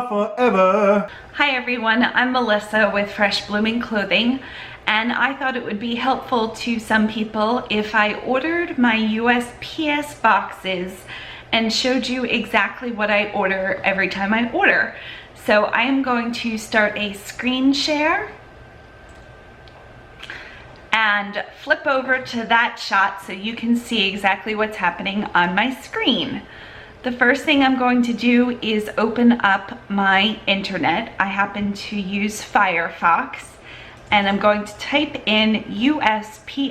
forever. Hi everyone, I'm Melissa with Fresh Blooming Clothing, and I thought it would be helpful to some people if I ordered my USPS boxes and showed you exactly what I order every time I order. So I am going to start a screen share and flip over to that shot so you can see exactly what's happening on my screen. The first thing I'm going to do is open up my internet. I happen to use Firefox, and I'm going to type in USPS.com.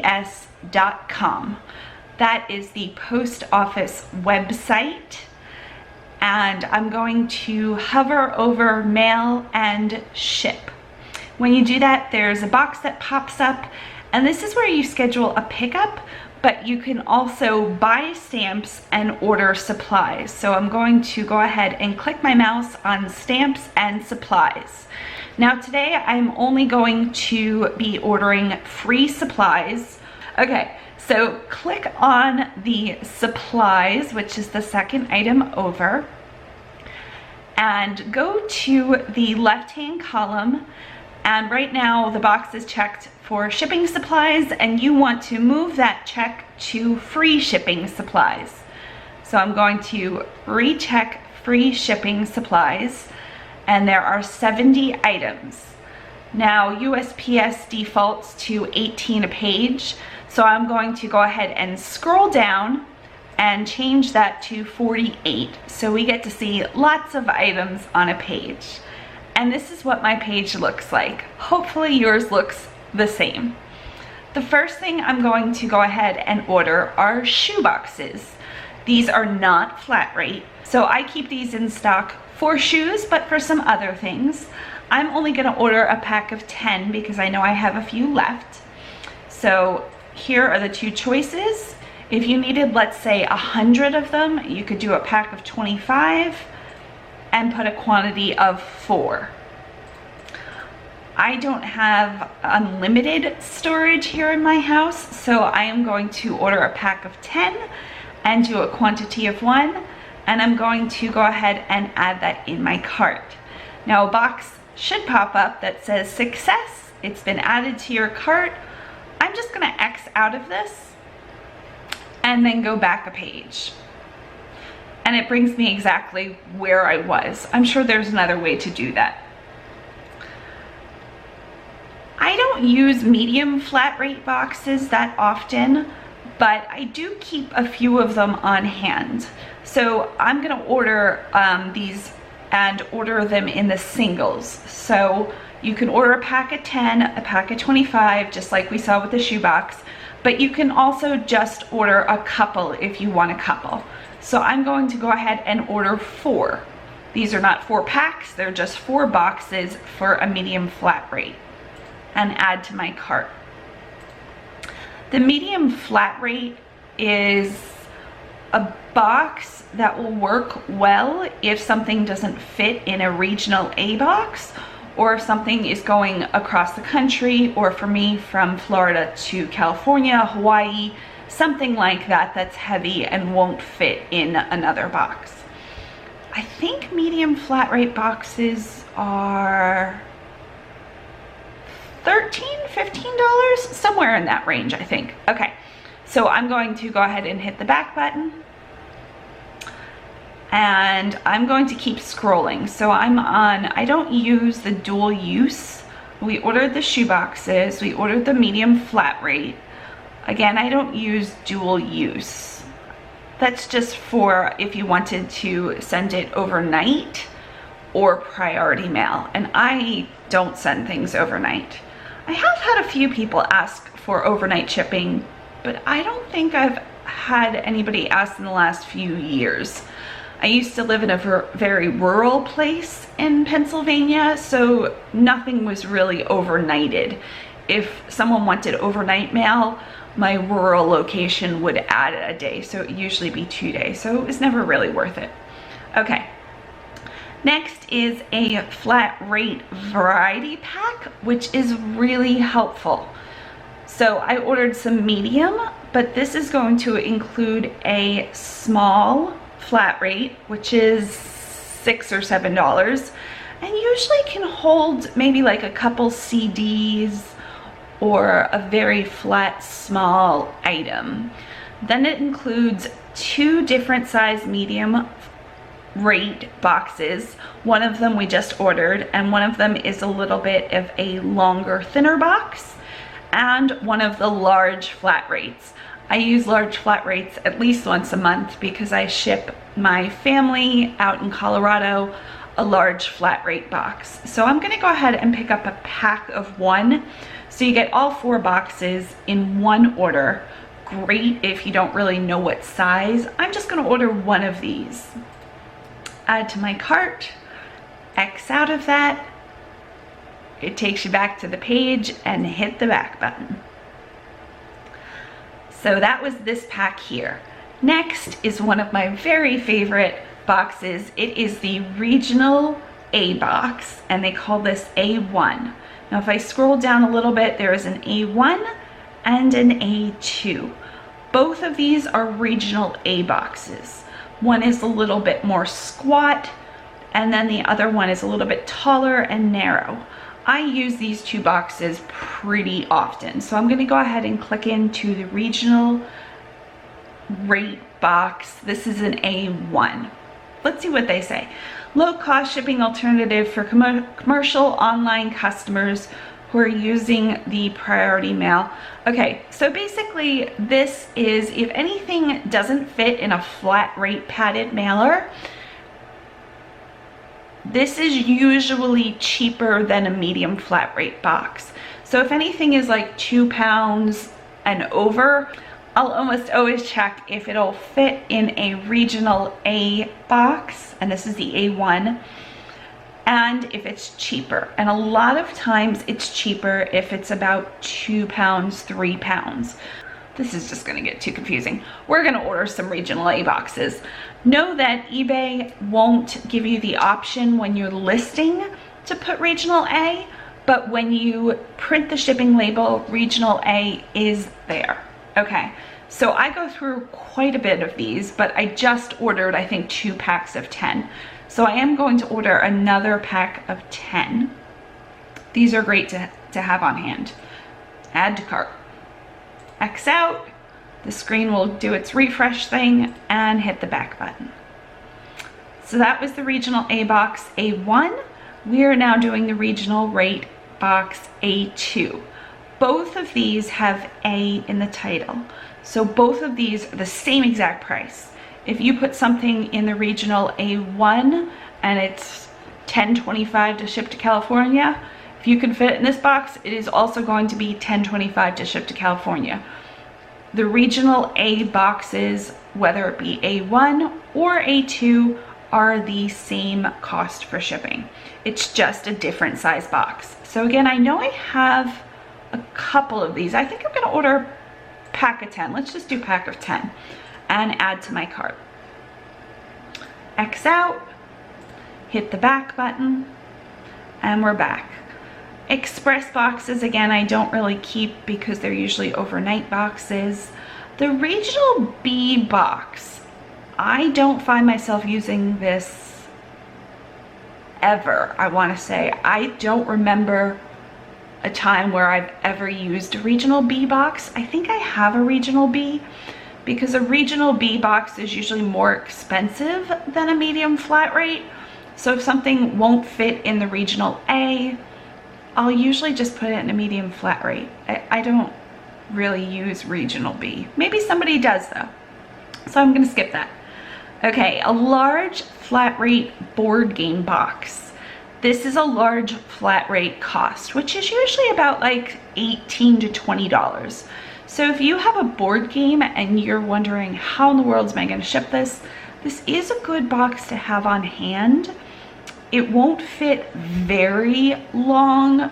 That is the post office website, and I'm going to hover over mail and ship. When you do that, there's a box that pops up, and this is where you schedule a pickup, but you can also buy stamps and order supplies. So I'm going to go ahead and click my mouse on stamps and supplies. Now today I'm only going to be ordering free supplies. Okay, so click on the supplies, which is the second item over, and go to the left-hand column. And right now the box is checked for shipping supplies, and you want to move that check to free shipping supplies. So I'm going to recheck free shipping supplies, and there are 70 items. Now USPS defaults to 18 a page, so I'm going to go ahead and scroll down and change that to 48, so we get to see lots of items on a page. And this is what my page looks like. Hopefully yours looks the same. The first thing I'm going to go ahead and order are shoe boxes. These are not flat rate, so I keep these in stock for shoes, but for some other things. I'm only gonna order a pack of 10 because I know I have a few left. So here are the two choices. If you needed, let's say 100 of them, you could do a pack of 25 and put a quantity of 4. I don't have unlimited storage here in my house, so I am going to order a pack of 10 and do a quantity of 1, and I'm going to go ahead and add that in my cart. Now a box should pop up that says success. It's been added to your cart. I'm just gonna X out of this and then go back a page. And it brings me exactly where I was. I'm sure there's another way to do that. I don't use medium flat rate boxes that often, but I do keep a few of them on hand. So I'm gonna order these and order them in the singles. So you can order a pack of 10, a pack of 25, just like we saw with the shoebox, but you can also just order a couple if you want a couple. So I'm going to go ahead and order 4. These are not 4 packs, they're just 4 boxes for a medium flat rate, and add to my cart. The medium flat rate is a box that will work well if something doesn't fit in a regional A box, or if something is going across the country, or for me from Florida to California, Hawaii, something like that that's heavy and won't fit in another box. I think medium flat rate boxes are $13, $15, somewhere in that range, I think. Okay, so I'm going to go ahead and hit the back button, and I'm going to keep scrolling. So I'm on, I don't use the dual use. We ordered the shoe boxes, we ordered the medium flat rate. Again, I don't use dual use. That's just for if you wanted to send it overnight or priority mail, and I don't send things overnight. I have had a few people ask for overnight shipping, but I don't think I've had anybody ask in the last few years. I used to live in a very rural place in Pennsylvania, so nothing was really overnighted. If someone wanted overnight mail, my rural location would add a day, so it would usually be 2 days, so it was never really worth it. Okay, next is a flat rate variety pack, which is really helpful. So I ordered some medium, but this is going to include a small flat rate, which is $6 or $7, and usually can hold maybe like a couple CDs or a very flat small item. Then it includes 2 different size medium rate boxes. One of them we just ordered, and one of them is a little bit of a longer, thinner box, and one of the large flat rates. I use large flat rates at least once a month because I ship my family out in Colorado a large flat rate box. So I'm gonna go ahead and pick up a pack of 1. So you get all 4 boxes in one order. Great if you don't really know what size. I'm just gonna order 1 of these. Add to my cart, X out of that. It takes you back to the page and hit the back button. So that was this pack here. Next is one of my very favorite boxes. It is the Regional A box, and they call this A1. Now if I scroll down a little bit, there is an A1 and an A2. Both of these are Regional A boxes. One is a little bit more squat, and then the other one is a little bit taller and narrow. I use these 2 boxes pretty often, so I'm going to go ahead and click into the Regional Rate box. This is an A1. Let's see what they say. Low-cost shipping alternative for commercial online customers who are using the priority mail. Okay, so basically this is, if anything doesn't fit in a flat rate padded mailer, this is usually cheaper than a medium flat rate box. So if anything is like 2 pounds and over, I'll almost always check if it'll fit in a Regional A box, and this is the A1, and if it's cheaper. And a lot of times it's cheaper if it's about 2 pounds, 3 pounds. This is just gonna get too confusing. We're gonna order some Regional A boxes. Know that eBay won't give you the option when you're listing to put Regional A, but when you print the shipping label, Regional A is there. Okay, so I go through quite a bit of these, but I just ordered, I think, 2 packs of 10. So I am going to order another pack of 10. These are great to have on hand. Add to cart. X out. The screen will do its refresh thing and hit the back button. So that was the Regional A box A1. We are now doing the Regional Rate box A2. Both of these have A in the title. So both of these are the same exact price. If you put something in the Regional A1 and it's $10.25 to ship to California, if you can fit it in this box, it is also going to be $10.25 to ship to California. The Regional A boxes, whether it be A1 or A2, are the same cost for shipping. It's just a different size box. So again, I know I have a couple of these. I think I'm gonna order a pack of 10. Let's just do pack of 10 and add to my cart. X out, hit the back button, and we're back. Express boxes, again, I don't really keep because they're usually overnight boxes. The Regional B box, I don't find myself using this ever, I want to say. I don't remember a time where I've ever used a Regional B box. I think I have a Regional B because a Regional B box is usually more expensive than a medium flat rate. So if something won't fit in the Regional A, I'll usually just put it in a medium flat rate. I don't really use Regional B. Maybe somebody does though. So I'm gonna skip that. Okay, a large flat rate board game box. This is a large flat rate cost, which is usually about like $18 to $20. So if you have a board game and you're wondering how in the world am I gonna ship this, this is a good box to have on hand. It won't fit very long.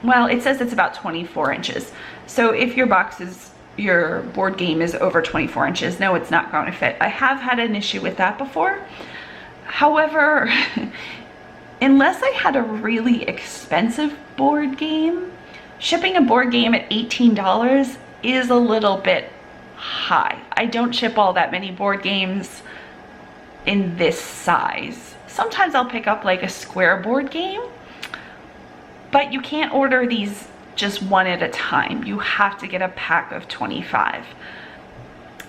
Well, it says it's about 24 inches. So if your board game is over 24 inches, no, it's not going to fit. I have had an issue with that before. However, unless I had a really expensive board game, shipping a board game at $18 is a little bit high. I don't ship all that many board games in this size. Sometimes I'll pick up like a square board game, but you can't order these just one at a time. You have to get a pack of 25.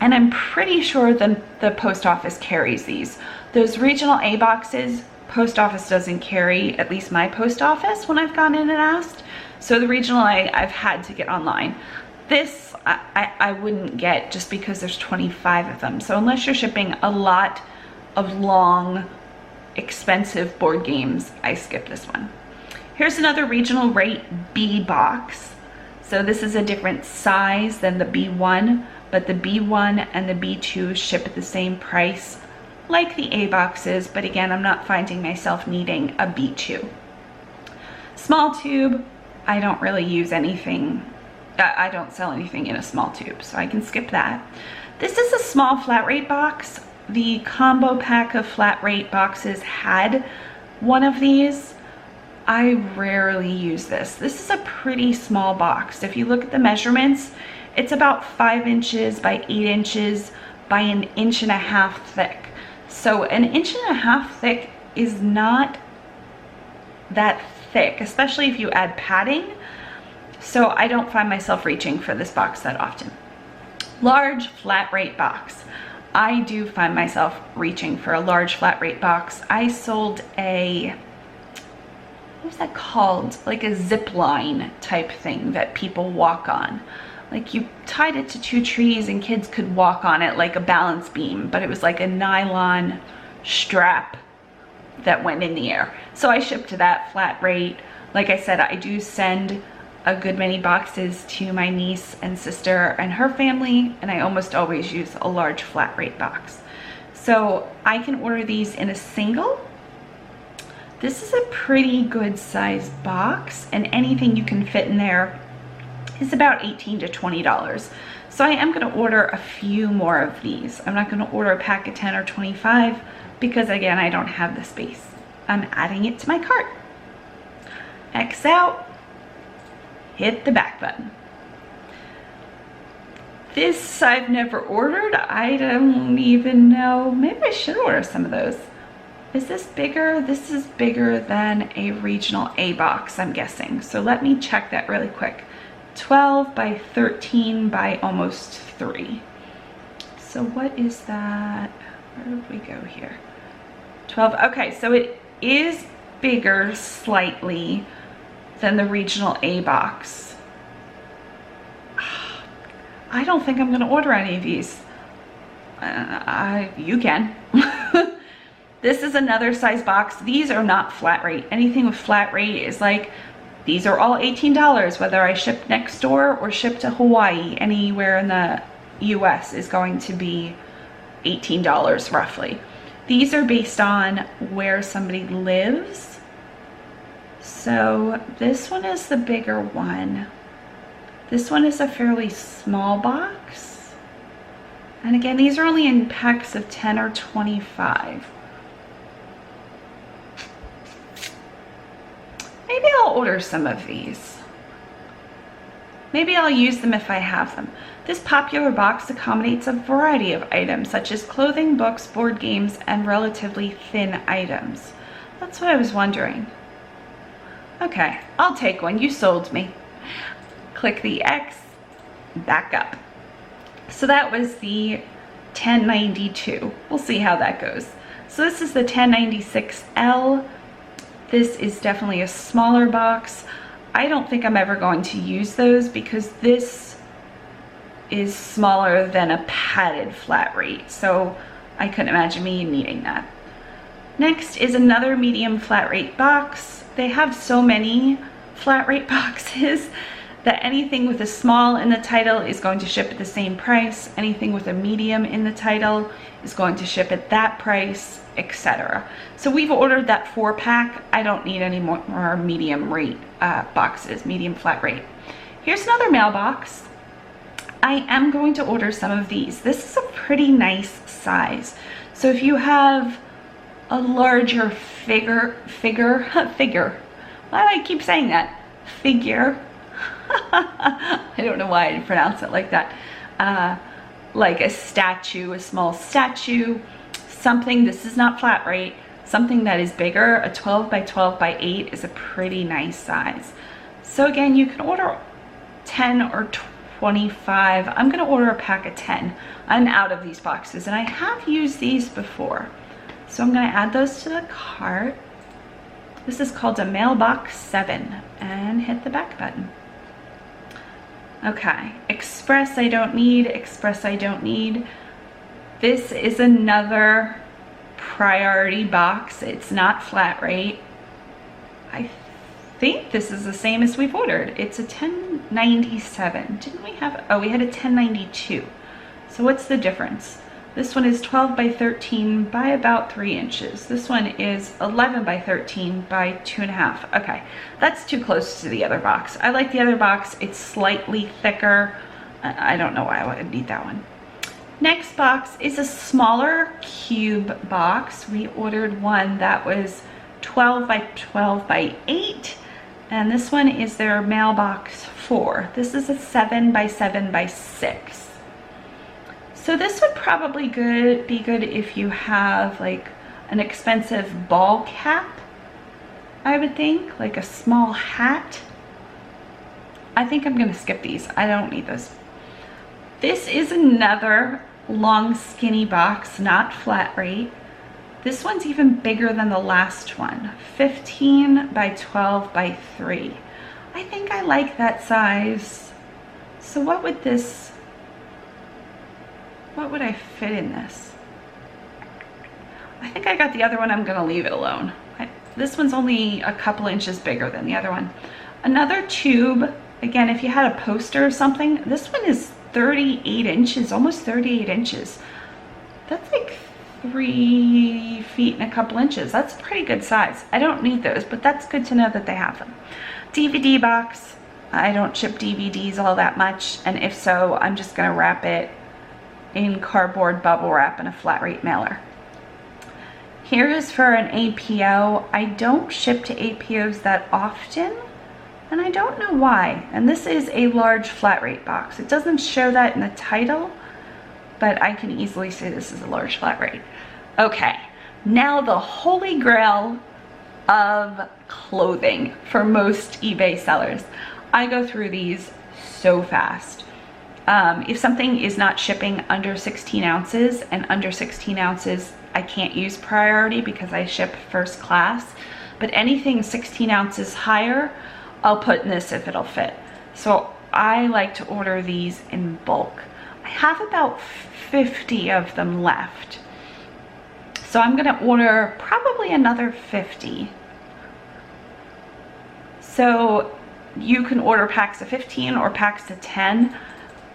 And I'm pretty sure the post office carries these. Those regional A boxes, post office doesn't carry, at least my post office when I've gone in and asked. So the regional A, I've had to get online. This, I wouldn't get just because there's 25 of them. So unless you're shipping a lot of long, expensive board games, I skip this one. Here's another regional rate B box. So this is a different size than the B1, but the B1 and the B2 ship at the same price like the A boxes, but again, I'm not finding myself needing a B2. Small tube, I don't really use anything. I don't sell anything in a small tube, so I can skip that. This is a small flat rate box. The combo pack of flat rate boxes had one of these. I rarely use this. This is a pretty small box. If you look at the measurements, it's about 5 inches by 8 inches by 1.5 inches thick. So 1.5 inches thick is not that thick, especially if you add padding. So I don't find myself reaching for this box that often. Large flat rate box. I do find myself reaching for a large flat rate box. I sold a, what's that called? Like a zip line type thing that people walk on. Like you tied it to 2 trees and kids could walk on it like a balance beam, but it was like a nylon strap that went in the air. So I shipped to that flat rate. Like I said, I do send a good many boxes to my niece and sister and her family, and I almost always use a large flat rate box. So I can order these in a single. This is a pretty good sized box, and anything you can fit in there is about $18 to $20. So I am going to order a few more of these. I'm not going to order a pack of 10 or 25 because again, I don't have the space. I'm adding it to my cart. X out. Hit the back button. This I've never ordered. I don't even know. Maybe I should order some of those. Is this bigger? This is bigger than a regional A box, I'm guessing. So let me check that really quick. 12 by 13 by almost 3. So what is that? Where did we go here? 12. Okay, so it is bigger slightly than the regional A box. I don't think I'm going to order any of these. You can. This is another size box. These are not flat rate. Anything with flat rate is like, these are all $18, whether I ship next door or ship to Hawaii. Anywhere in the US is going to be $18 roughly. These are based on where somebody lives. So this one is the bigger one. This one is a fairly small box. And again, these are only in packs of 10 or 25. Maybe I'll order some of these. Maybe I'll use them if I have them. This popular box accommodates a variety of items such as clothing, books, board games, and relatively thin items. That's what I was wondering. Okay, I'll take one. You sold me. Click the X, back up. So that was the 1092. We'll see how that goes. So this is the 1096L. This is definitely a smaller box. I don't think I'm ever going to use those because this is smaller than a padded flat rate. So I couldn't imagine me needing that. Next is another medium flat rate box. They have so many flat rate boxes that anything with a small in the title is going to ship at the same price. Anything with a medium in the title is going to ship at that price, etc. So we've ordered that 4-pack. I don't need any more medium rate boxes, medium flat rate. Here's another mailbox. I am going to order some of these. This is a pretty nice size. So if you have a larger figure, why do I keep saying that? Figure. I don't know why I pronounce it like that. Like a statue, a small statue, something, this is not flat rate, something that is bigger, a 12 by 12 by 8 is a pretty nice size. So again, you can order 10 or 25. I'm gonna order a pack of 10. I'm out of these boxes and I have used these before. So I'm gonna add those to the cart. This is called a mailbox 7 and hit the back button. Okay, express I don't need, express I don't need. This is another priority box. It's not flat rate. I think this is the same as we've ordered. It's a 1097. Didn't we have, oh, we had a 1092. So what's the difference? This one is 12 by 13 by about 3 inches. This one is 11 by 13 by 2.5. Okay, that's too close to the other box. I like the other box. It's slightly thicker. I don't know why I would need that one. Next box is a smaller cube box. We ordered one that was 12 by 12 by 8. And this one is their mailbox 4. This is a 7 by 7 by 6. So this would probably be good if you have like an expensive ball cap, I would think, like a small hat. I think I'm gonna skip these. I don't need those. This is another long skinny box, not flat rate. This one's even bigger than the last one, 15 by 12 by 3. I think I like that size. So what would I fit in this? I think I got the other one. I'm gonna leave it alone. This one's only a couple inches bigger than the other one. Another tube, again, if you had a poster or something, this one is 38 inches, almost 38 inches. That's like 3 feet and a couple inches. That's a pretty good size. I don't need those, but that's good to know that they have them. DVD box. I don't ship DVDs all that much, and if so, I'm just gonna wrap it in cardboard bubble wrap and a flat rate mailer. Here is for an APO. I don't ship to APOs that often, and I don't know why. And this is a large flat rate box. It doesn't show that in the title, but I can easily say this is a large flat rate. Okay, now the holy grail of clothing for most eBay sellers. I go through these so fast. If something is not shipping under 16 ounces, and under 16 ounces, I can't use priority because I ship first class, but anything 16 ounces higher, I'll put in this if it'll fit. So I like to order these in bulk. I have about 50 of them left. So I'm gonna order probably another 50. So you can order packs of 15 or packs of 10.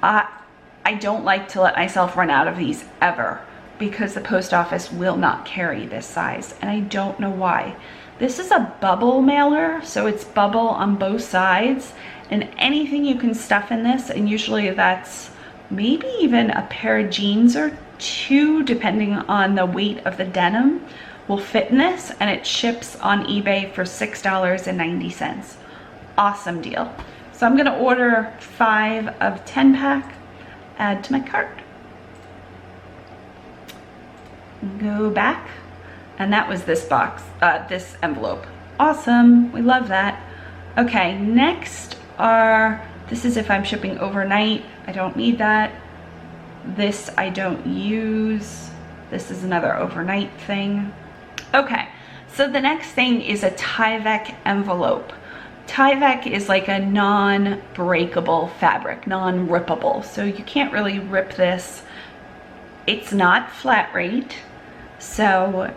I don't like to let myself run out of these ever because the post office will not carry this size, and I don't know why. This is a bubble mailer, so it's bubble on both sides, and anything you can stuff in this, and usually that's maybe even a pair of jeans or 2, depending on the weight of the denim, will fit in this, and it ships on eBay for $6.90. Awesome deal. So I'm gonna order 5 of 10 pack, add to my cart. Go back, and that was this box, this envelope. Awesome, we love that. Okay, next this is if I'm shipping overnight. I don't need that. This I don't use. This is another overnight thing. Okay, so the next thing is a Tyvek envelope. Tyvek is like a non-breakable fabric, non-rippable, so you can't really rip this. It's not flat rate, so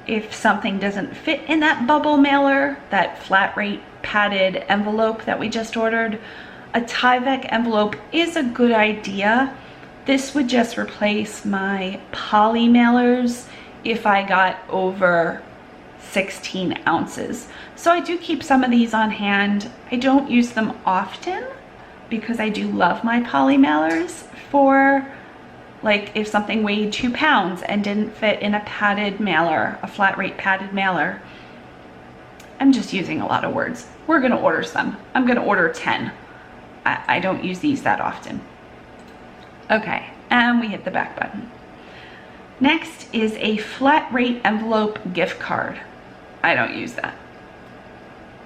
if something doesn't fit in that bubble mailer, that flat rate padded envelope that we just ordered, a Tyvek envelope is a good idea. This would just replace my poly mailers if I got over 16 ounces. So I do keep some of these on hand. I don't use them often because I do love my poly mailers for like if something weighed 2 pounds and didn't fit in a padded mailer, a flat rate padded mailer. I'm just using a lot of words. We're gonna order some. I'm gonna order 10. I don't use these that often. Okay, and we hit the back button. Next is a flat rate envelope gift card. I don't use that.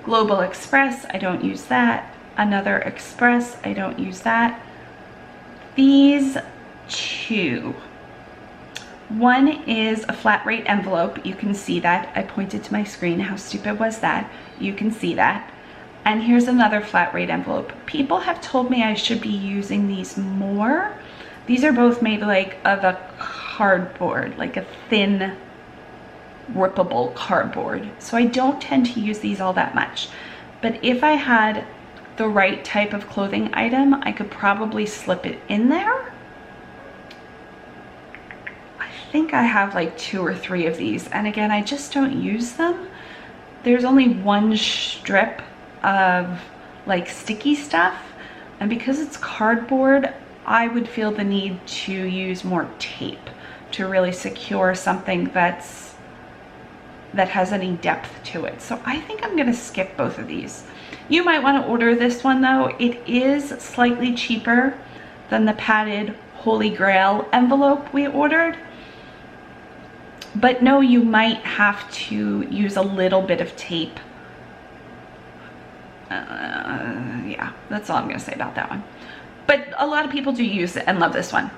Global Express, I don't use that. Another Express, I don't use that. These two. One is a flat rate envelope. You can see that. I pointed to my screen. How stupid was that? You can see that. And here's another flat rate envelope. People have told me I should be using these more. These are both made like of a cardboard, like a thin rippable cardboard. So I don't tend to use these all that much. But if I had the right type of clothing item, I could probably slip it in there. I think I have like 2 or 3 of these. And again, I just don't use them. There's only one strip of like sticky stuff. And because it's cardboard, I would feel the need to use more tape to really secure something that has any depth to it. So I think I'm gonna skip both of these. You might wanna order this one though. It is slightly cheaper than the padded Holy Grail envelope we ordered. But no, you might have to use a little bit of tape. Yeah, that's all I'm gonna say about that one. But a lot of people do use it and love this one.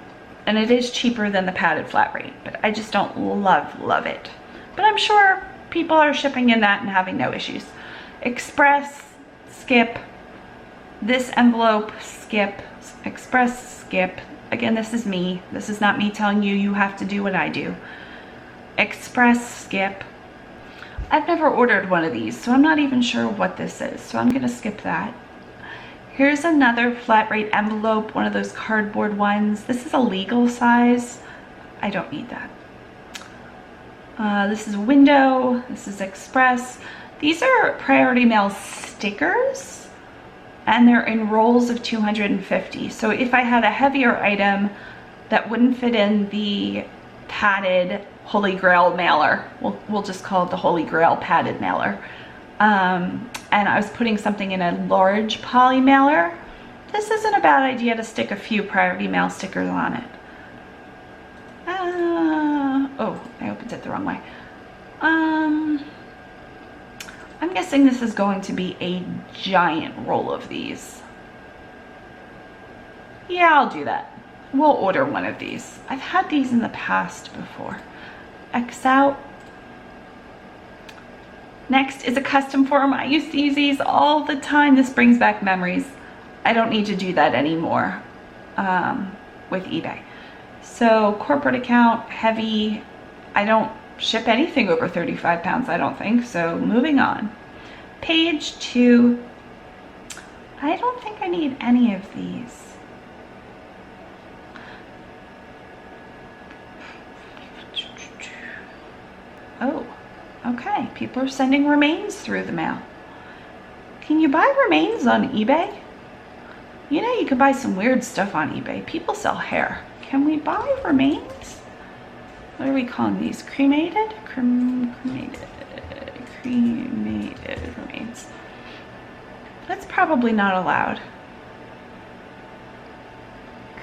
And it is cheaper than the padded flat rate, but I just don't love it. But I'm sure people are shipping in that and having no issues. Express, skip. This envelope, skip. Express, skip. Again, this is me. This is not me telling you you have to do what I do. Express, skip. I've never ordered one of these, so I'm not even sure what this is. So I'm gonna skip that. Here's another flat rate envelope, one of those cardboard ones. This is a legal size. I don't need that. This is window, this is express. These are priority mail stickers and they're in rolls of 250. So if I had a heavier item that wouldn't fit in the padded Holy Grail mailer, we'll just call it the Holy Grail padded mailer. And I was putting something in a large poly mailer, this isn't a bad idea to stick a few priority mail stickers on it. Oh, I opened it the wrong way. I'm guessing this is going to be a giant roll of these. Yeah, I'll do that. We'll order one of these. I've had these in the past before. X out. Next is a custom form. I used to use these all the time. This brings back memories. I don't need to do that anymore with eBay. So corporate account, heavy. I don't ship anything over 35 pounds, I don't think. So moving on. Page 2. I don't think I need any of these. Oh. Okay, people are sending remains through the mail. Can you buy remains on eBay? You know you could buy some weird stuff on eBay. People sell hair. Can we buy remains? What are we calling these? Cremated? Cremated remains. That's probably not allowed.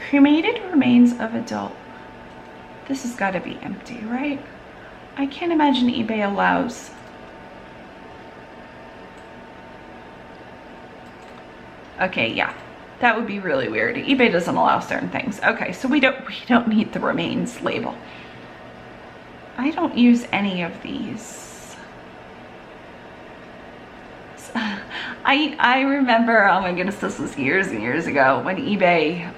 Cremated remains of adult. This has got to be empty, right? I can't imagine eBay allows. Okay, yeah, that would be really weird. eBay doesn't allow certain things. Okay, so we don't need the remains label. I don't use any of these. I remember, oh my goodness, this was years and years ago when eBay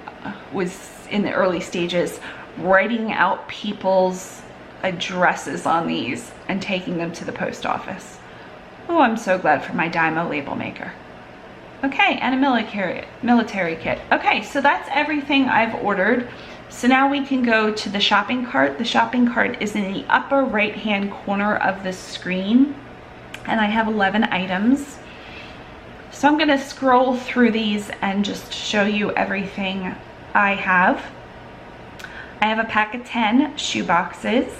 was in the early stages, writing out people's addresses on these and taking them to the post office. Oh, I'm so glad for my Dymo label maker. Okay, and a military kit. Okay, so that's everything I've ordered. So now we can go to the shopping cart. The shopping cart is in the upper right-hand corner of the screen, and I have 11 items. So I'm gonna scroll through these and just show you everything I have. I have a pack of 10 shoe boxes.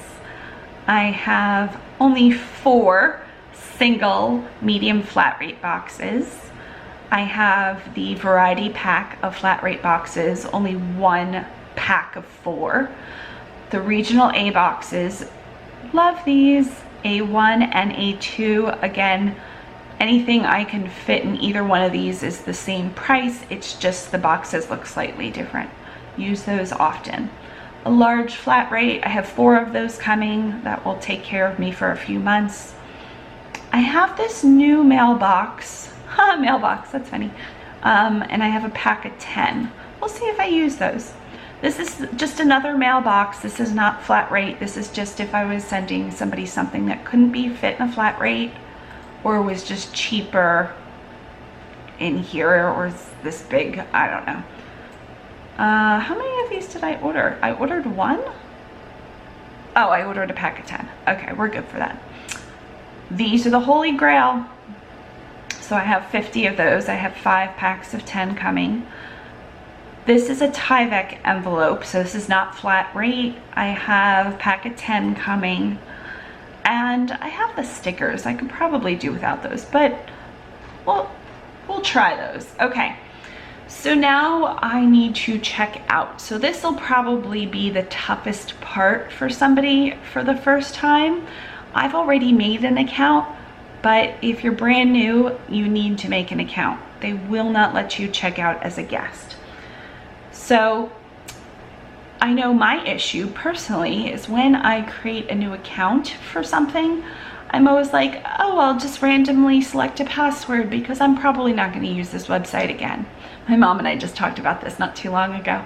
I have only 4 single medium flat rate boxes. I have the variety pack of flat rate boxes, only 1 pack of 4. the regional A boxes. Love these. A1 and A2. Again, anything I can fit in either one of these is the same price. It's just the boxes look slightly different. Use those often. A large flat rate. I have 4 of those coming. That will take care of me for a few months. I have this new mailbox. Mailbox, that's funny. And I have a pack of 10. We'll see if I use those. This is just another mailbox. This is not flat rate. This is just if I was sending somebody something that couldn't be fit in a flat rate or was just cheaper in here or this big, I don't know. How many of these did I order? I ordered 1? Oh, I ordered a pack of 10. Okay, we're good for that. These are the Holy Grail. So I have 50 of those. I have 5 packs of 10 coming. This is a Tyvek envelope, so this is not flat rate. I have a pack of 10 coming. And I have the stickers. I could probably do without those, but we'll try those. Okay, so now I need to check out. So this will probably be the toughest part for somebody for the first time. I've already made an account, but if you're brand new, you need to make an account. They will not let you check out as a guest. So I know my issue personally is when I create a new account for something, I'm always like, oh, I'll just randomly select a password because I'm probably not going to use this website again. My mom and I just talked about this not too long ago.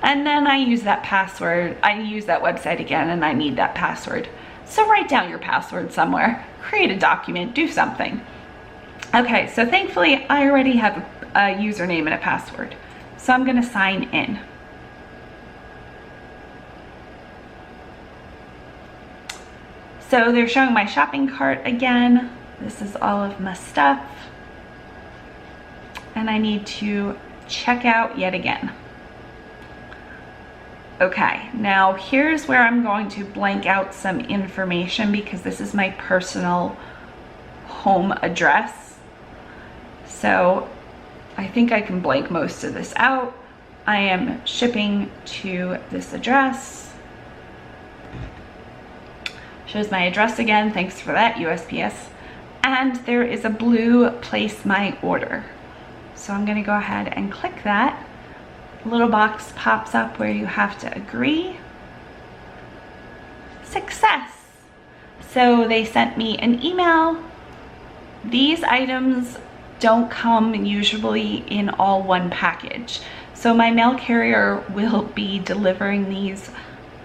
And then I use that password, I use that website again and I need that password. So write down your password somewhere, create a document, do something. Okay, so thankfully I already have a username and a password. So I'm going to sign in. So they're showing my shopping cart again. This is all of my stuff. And I need to check out yet again. Okay, now here's where I'm going to blank out some information because this is my personal home address. So I think I can blank most of this out. I am shipping to this address. Shows my address again, thanks for that, USPS. And there is a blue place my order. So I'm gonna go ahead and click that. A little box pops up where you have to agree. Success. So they sent me an email. These items don't come usually in all one package. So my mail carrier will be delivering these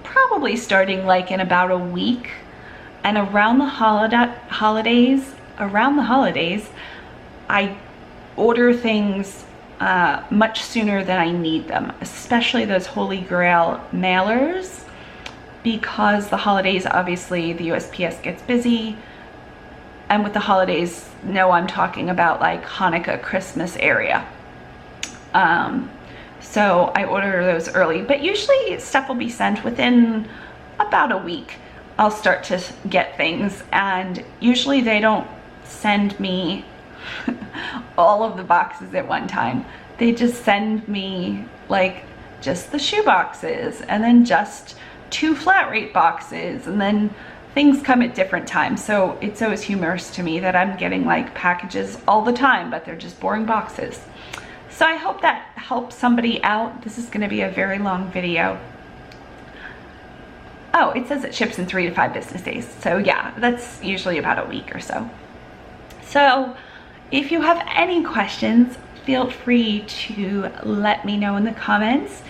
probably starting like in about a week. And around the holidays, I order things much sooner than I need them, especially those Holy Grail mailers, because the holidays, obviously the USPS gets busy. And with the holidays, no, I'm talking about like Hanukkah, Christmas area. So I order those early, but usually stuff will be sent within about a week. I'll start to get things, and usually they don't send me all of the boxes at one time. They just send me like just the shoe boxes and then just 2 flat rate boxes, and then things come at different times. So it's always humorous to me that I'm getting like packages all the time, but they're just boring boxes. So I hope that helps somebody out. This is going to be a very long video. Oh, it says it ships in 3 to 5 business days. So yeah, that's usually about a week or so. So if you have any questions, feel free to let me know in the comments.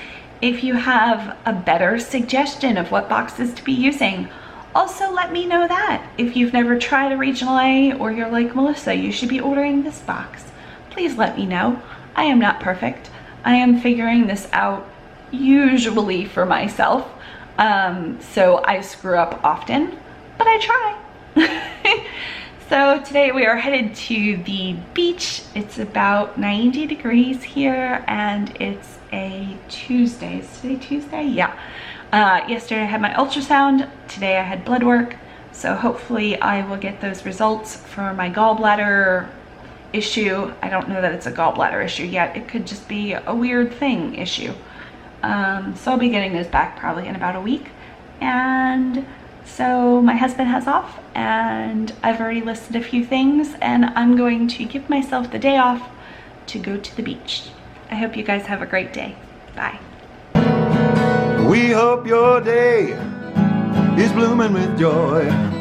If you have a better suggestion of what boxes to be using, also let me know that. If you've never tried a regional A, or you're like, Mellissa, you should be ordering this box, please let me know. I am not perfect. I am figuring this out usually for myself. So I screw up often, but I try. So today we are headed to the beach. It's about 90 degrees here, and it's a Tuesday. Is today Tuesday? Yeah. Yesterday I had my ultrasound. Today I had blood work. So hopefully I will get those results for my gallbladder issue. I don't know that it's a gallbladder issue yet. It could just be a weird thing issue. So I'll be getting those back probably in about a week. And so my husband has off and I've already listed a few things, and I'm going to give myself the day off to go to the beach. I hope you guys have a great day. Bye. We hope your day is blooming with joy.